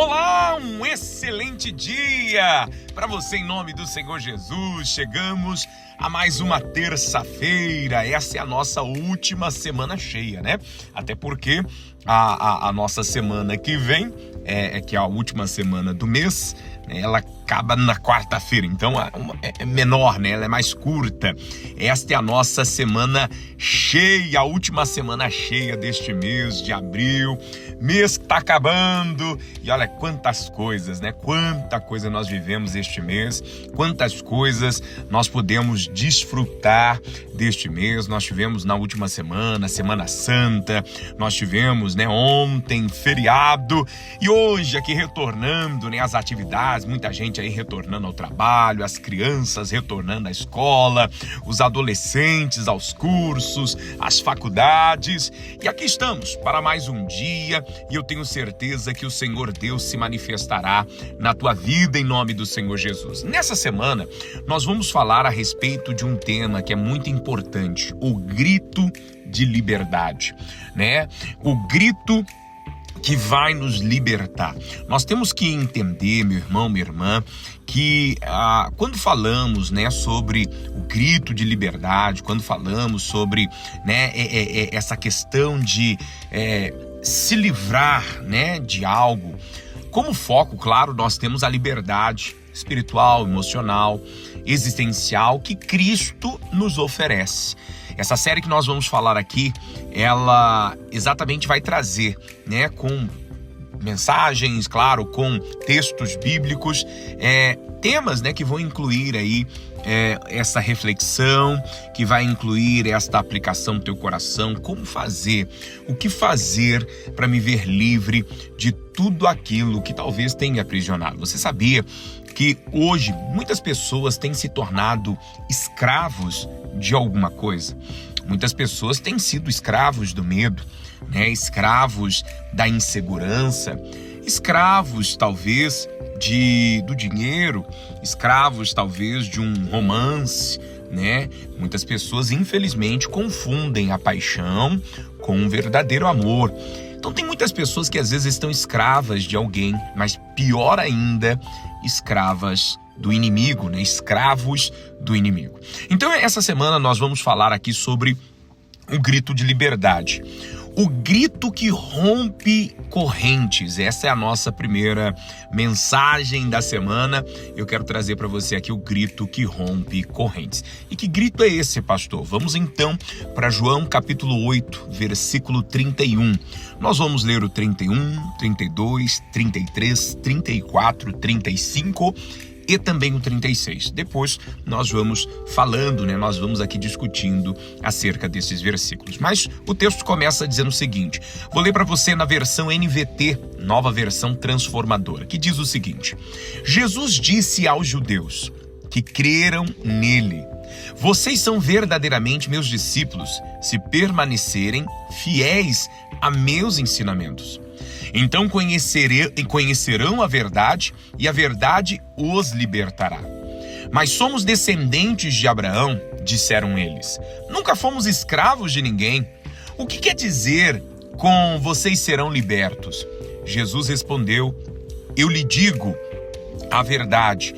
Olá, um excelente dia para você em nome do Senhor Jesus. Chegamos a mais uma terça-feira. Essa é a nossa última semana cheia, né? Até porque a nossa semana que vem, que é a última semana do mês, ela acaba na quarta-feira, então é menor, né? Ela é mais curta. Esta é a nossa semana cheia, a última semana cheia deste mês de abril, mês que está acabando. E olha quantas coisas, né? Quanta coisa nós vivemos este mês, quantas coisas nós podemos desfrutar deste mês. Nós tivemos na última semana, Semana Santa, nós tivemos, né, ontem, feriado, e hoje aqui retornando, né, as atividades, muita gente aí retornando ao trabalho, as crianças retornando à escola, os adolescentes aos cursos, às faculdades, e aqui estamos para mais um dia, e eu tenho certeza que o Senhor Deus se manifestará na tua vida em nome do Senhor Jesus. Nessa semana, nós vamos falar a respeito de um tema que é muito importante, o grito de liberdade, né? O grito que vai nos libertar. Nós temos que entender, meu irmão, minha irmã, que quando falamos, né, sobre o grito de liberdade, quando falamos sobre, né, essa questão de se livrar, né, de algo, como foco, claro, nós temos a liberdade espiritual, emocional, existencial que Cristo nos oferece. Essa série que nós vamos falar aqui, ela exatamente vai trazer, né, com mensagens, claro, com textos bíblicos, temas, né, que vão incluir aí essa reflexão, que vai incluir esta aplicação no teu coração, como fazer, o que fazer para me ver livre de tudo aquilo que talvez tenha aprisionado. Você sabia que hoje muitas pessoas têm se tornado escravos de alguma coisa? Muitas pessoas têm sido escravos do medo, né? Escravos da insegurança, escravos talvez do dinheiro, escravos talvez de um romance, né? Muitas pessoas infelizmente confundem a paixão com um verdadeiro amor. Então tem muitas pessoas que às vezes estão escravas de alguém, mas pior ainda, escravas do inimigo, né? Escravos do inimigo. Então essa semana nós vamos falar aqui sobre o grito de liberdade. O grito que rompe correntes. Essa é a nossa primeira mensagem da semana. Eu quero trazer para você aqui o grito que rompe correntes. E que grito é esse, pastor? Vamos então para João capítulo 8, versículo 31. Nós vamos ler o 31, 32, 33, 34, 35 e também o 36. Depois nós vamos falando, né? Nós vamos aqui discutindo acerca desses versículos. Mas o texto começa dizendo o seguinte, vou ler para você na versão NVT, nova versão transformadora, que diz o seguinte: Jesus disse aos judeus que creram nele: vocês são verdadeiramente meus discípulos se permanecerem fiéis a meus ensinamentos. Então conhecerão a verdade e a verdade os libertará. Mas somos descendentes de Abraão, disseram eles. Nunca fomos escravos de ninguém. O que quer dizer com vocês serão libertos? Jesus respondeu: eu lhe digo a verdade.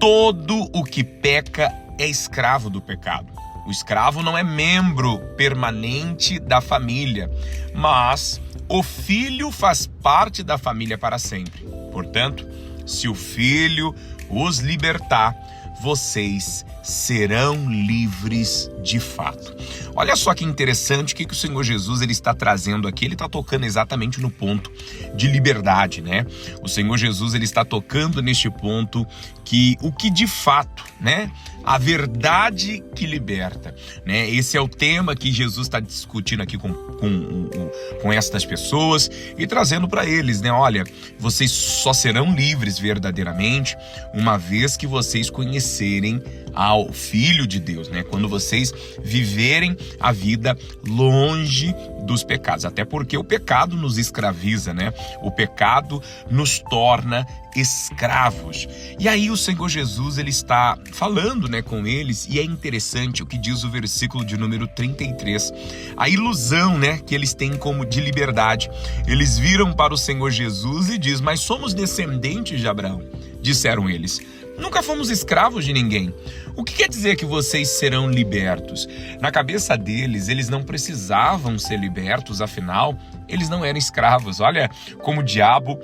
Todo o que peca é escravo do pecado. O escravo não é membro permanente da família, mas o filho faz parte da família para sempre. Portanto, se o filho os libertar, vocês serão livres de fato. Olha só que interessante o que o Senhor Jesus ele está trazendo aqui. Ele está tocando exatamente no ponto de liberdade, né? O Senhor Jesus ele está tocando neste ponto que o que de fato, né? A verdade que liberta, né? Esse é o tema que Jesus está discutindo aqui com estas pessoas e trazendo para eles, né? Olha, vocês só serão livres verdadeiramente uma vez que vocês conhecerem conhecerem ao Filho de Deus, né? Quando vocês viverem a vida longe dos pecados. Até porque o pecado nos escraviza, né? O pecado nos torna escravos. E aí o Senhor Jesus, ele está falando, né, com eles, e é interessante o que diz o versículo de número 33. A ilusão, né, que eles têm como de liberdade. Eles viram para o Senhor Jesus e diz: mas somos descendentes de Abraão. Disseram eles: nunca fomos escravos de ninguém. O que quer dizer que vocês serão libertos? Na cabeça deles, eles não precisavam ser libertos, afinal, eles não eram escravos. Olha como o diabo,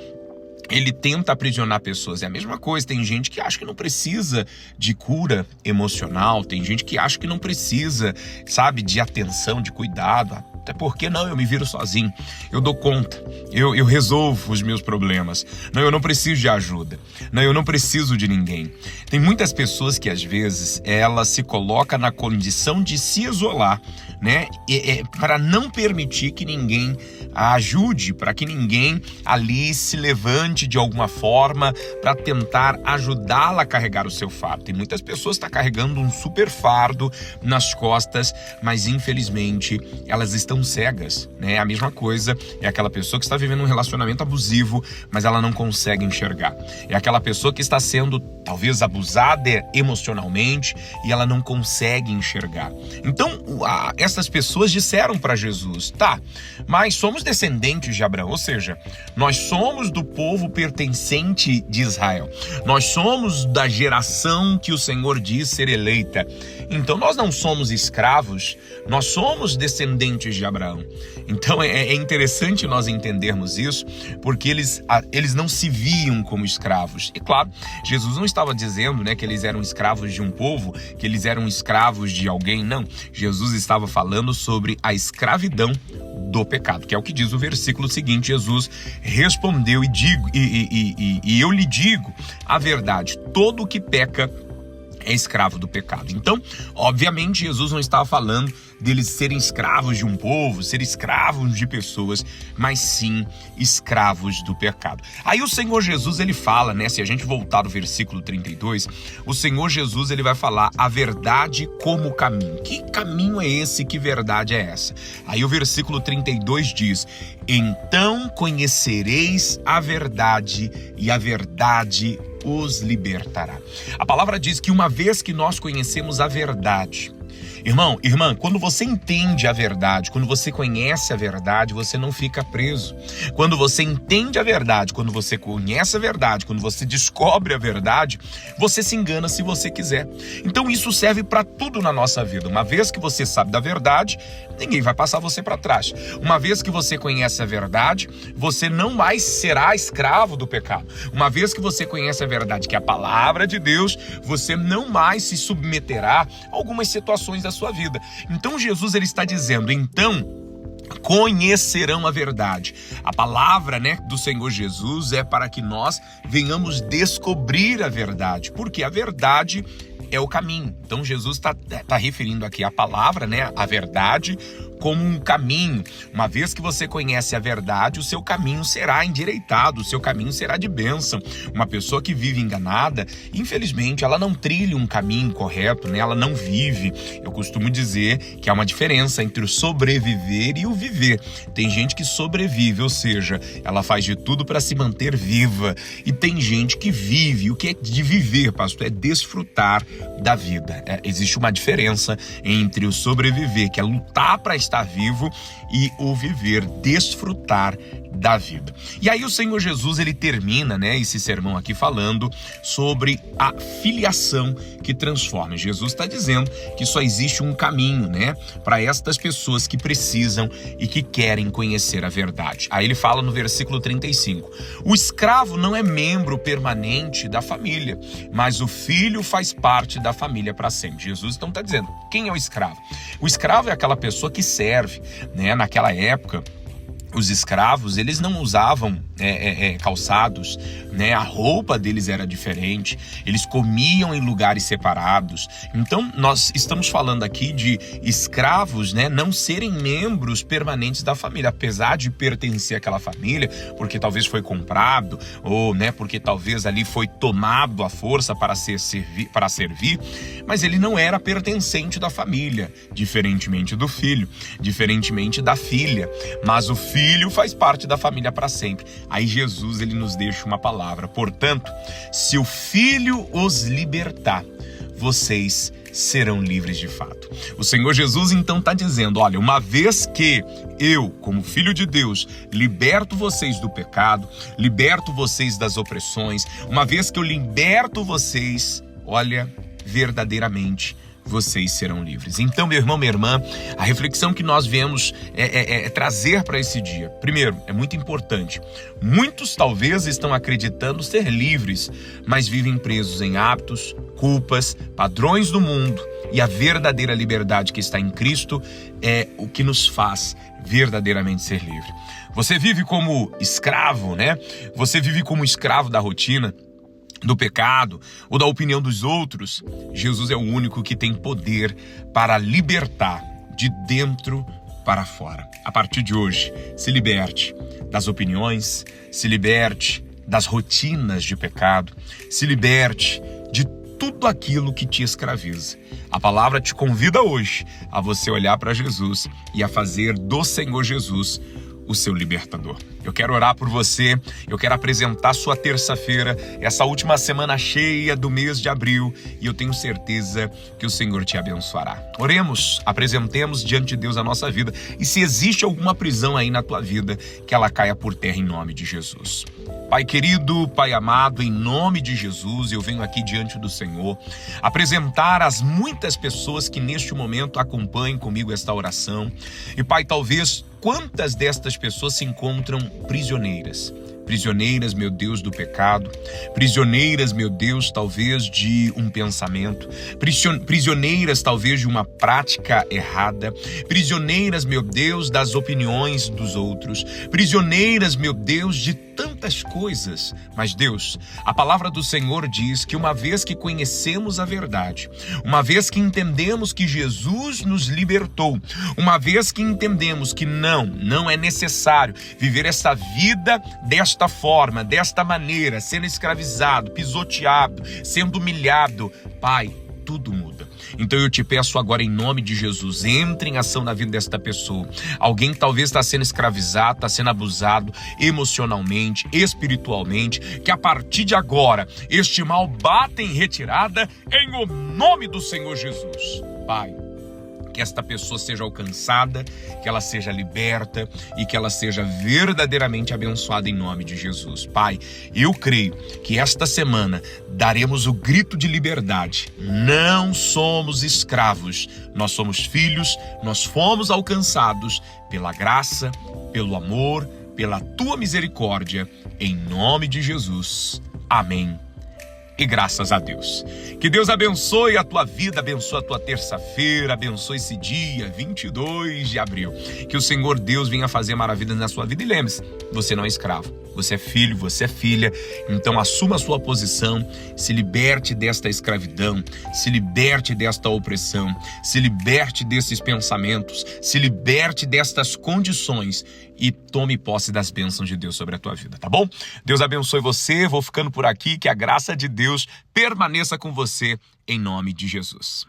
ele tenta aprisionar pessoas. É a mesma coisa, tem gente que acha que não precisa de cura emocional, tem gente que acha que não precisa, sabe, de atenção, de cuidado. Até porque não, eu me viro sozinho, eu dou conta, eu resolvo os meus problemas. Não, eu não preciso de ajuda. Não, eu não preciso de ninguém. Tem muitas pessoas que às vezes elas se colocam na condição de se isolar, né? Para não permitir que ninguém a ajude, para que ninguém ali se levante de alguma forma para tentar ajudá-la a carregar o seu fardo. Tem muitas pessoas que estão carregando um super fardo nas costas, mas infelizmente elas estão cegas, né? A mesma coisa é aquela pessoa que está vivendo um relacionamento abusivo, mas ela não consegue enxergar. É aquela pessoa que está sendo talvez abusada emocionalmente e ela não consegue enxergar. Então, essas pessoas disseram para Jesus: tá, mas somos descendentes de Abraão, ou seja, nós somos do povo pertencente de Israel. Nós somos da geração que o Senhor diz ser eleita. Então nós não somos escravos, nós somos descendentes de Abraão. Então é interessante nós entendermos isso, porque eles não se viam como escravos. E claro, Jesus não estava dizendo, né, que eles eram escravos de um povo, que eles eram escravos de alguém, não. Jesus estava falando sobre a escravidão do pecado, que é o que diz o versículo seguinte. Jesus respondeu e eu lhe digo a verdade: todo o que peca é escravo do pecado. Então, obviamente, Jesus não estava falando deles serem escravos de um povo, serem escravos de pessoas, mas sim escravos do pecado. Aí o Senhor Jesus, ele fala, né, se a gente voltar ao versículo 32, o Senhor Jesus, ele vai falar a verdade como caminho. Que caminho é esse? Que verdade é essa? Aí o versículo 32 diz: então conhecereis a verdade e a verdade os libertará. A palavra diz que uma vez que nós conhecemos a verdade, irmão, irmã, quando você entende a verdade, quando você conhece a verdade, você não fica preso. Quando você entende a verdade, quando você conhece a verdade, quando você descobre a verdade, você se engana se você quiser. Então isso serve para tudo na nossa vida. Uma vez que você sabe da verdade, ninguém vai passar você para trás. Uma vez que você conhece a verdade, você não mais será escravo do pecado. Uma vez que você conhece a verdade, que é a palavra de Deus, você não mais se submeterá a algumas situações da sua vida. Então Jesus, ele está dizendo: então conhecerão a verdade. A palavra, né, do Senhor Jesus é para que nós venhamos descobrir a verdade, porque a verdade é o caminho. Então Jesus está referindo aqui a palavra, né, a verdade, como um caminho. Uma vez que você conhece a verdade, o seu caminho será endireitado, o seu caminho será de bênção. Uma pessoa que vive enganada, infelizmente, ela não trilha um caminho correto, né? Ela não vive. Eu costumo dizer que há uma diferença entre o sobreviver e o viver. Tem gente que sobrevive, ou seja, ela faz de tudo para se manter viva. E tem gente que vive. O que é de viver, pastor? É desfrutar da vida. Existe uma diferença entre o sobreviver, que é lutar para estar vivo, e o viver, desfrutar da vida. E aí o Senhor Jesus, ele termina, né, esse sermão aqui falando sobre a filiação que transforma. Jesus está dizendo que só existe um caminho, né, para estas pessoas que precisam e que querem conhecer a verdade. Aí ele fala no versículo 35: o escravo não é membro permanente da família, mas o filho faz parte da família para sempre. Jesus então está dizendo, quem é o escravo? O escravo é aquela pessoa que serve, né? Naquela época, Os escravos, eles não usavam calçados, né? A roupa deles era diferente, eles comiam em lugares separados. Então, nós estamos falando aqui de escravos, né, não serem membros permanentes da família, apesar de pertencer àquela família, porque talvez foi comprado, ou, né, porque talvez ali foi tomado à força para servir, mas ele não era pertencente da família, diferentemente do filho, diferentemente da filha. Mas o filho faz parte da família para sempre. Aí Jesus, ele nos deixa uma palavra: portanto, se o filho os libertar, vocês serão livres de fato. O Senhor Jesus então está dizendo: olha, uma vez que eu, como filho de Deus, liberto vocês do pecado, liberto vocês das opressões, uma vez que eu liberto vocês, olha, verdadeiramente vocês serão livres. Então, meu irmão, minha irmã, a reflexão que nós viemos trazer para esse dia. Primeiro, é muito importante. Muitos talvez estão acreditando ser livres, mas vivem presos em hábitos, culpas, padrões do mundo, e a verdadeira liberdade que está em Cristo é o que nos faz verdadeiramente ser livre. Você vive como escravo, né? Você vive como escravo da rotina, do pecado ou da opinião dos outros. Jesus é o único que tem poder para libertar de dentro para fora. A partir de hoje, se liberte das opiniões, se liberte das rotinas de pecado, se liberte de tudo aquilo que te escraviza. A palavra te convida hoje a você olhar para Jesus e a fazer do Senhor Jesus o seu libertador. Eu quero orar por você, eu quero apresentar sua terça-feira, essa última semana cheia do mês de abril, e eu tenho certeza que o Senhor te abençoará. Oremos, apresentemos diante de Deus a nossa vida, e se existe alguma prisão aí na tua vida, que ela caia por terra em nome de Jesus. Pai querido, Pai amado, em nome de Jesus, eu venho aqui diante do Senhor apresentar as muitas pessoas que neste momento acompanham comigo esta oração. E Pai, talvez quantas destas pessoas se encontram prisioneiras? Prisioneiras, meu Deus, do pecado, prisioneiras, meu Deus, talvez de um pensamento, prisioneiras, talvez, de uma prática errada, prisioneiras, meu Deus, das opiniões dos outros, prisioneiras, meu Deus, de tantas coisas. Mas Deus, a palavra do Senhor diz que uma vez que conhecemos a verdade, uma vez que entendemos que Jesus nos libertou, uma vez que entendemos que não é necessário viver essa vida desta forma, desta maneira, sendo escravizado, pisoteado, sendo humilhado, Pai, tudo muda. Então eu te peço agora, em nome de Jesus, entre em ação na vida desta pessoa. Alguém que talvez está sendo escravizado, está sendo abusado emocionalmente, espiritualmente, que a partir de agora este mal bata em retirada em o nome do Senhor Jesus. Pai, que esta pessoa seja alcançada, que ela seja liberta e que ela seja verdadeiramente abençoada em nome de Jesus. Pai, eu creio que esta semana daremos o grito de liberdade. Não somos escravos, nós somos filhos, nós fomos alcançados pela graça, pelo amor, pela tua misericórdia, em nome de Jesus. Amém. E graças a Deus. Que Deus abençoe a tua vida, abençoe a tua terça-feira, abençoe esse dia 22 de abril. Que o Senhor Deus venha fazer maravilhas na sua vida. E lembre-se, você não é escravo, você é filho, você é filha. Então assuma a sua posição, se liberte desta escravidão, se liberte desta opressão, se liberte desses pensamentos, se liberte destas condições e tome posse das bênçãos de Deus sobre a tua vida, tá bom? Deus abençoe você, vou ficando por aqui, que a graça de Deus permaneça com você, em nome de Jesus.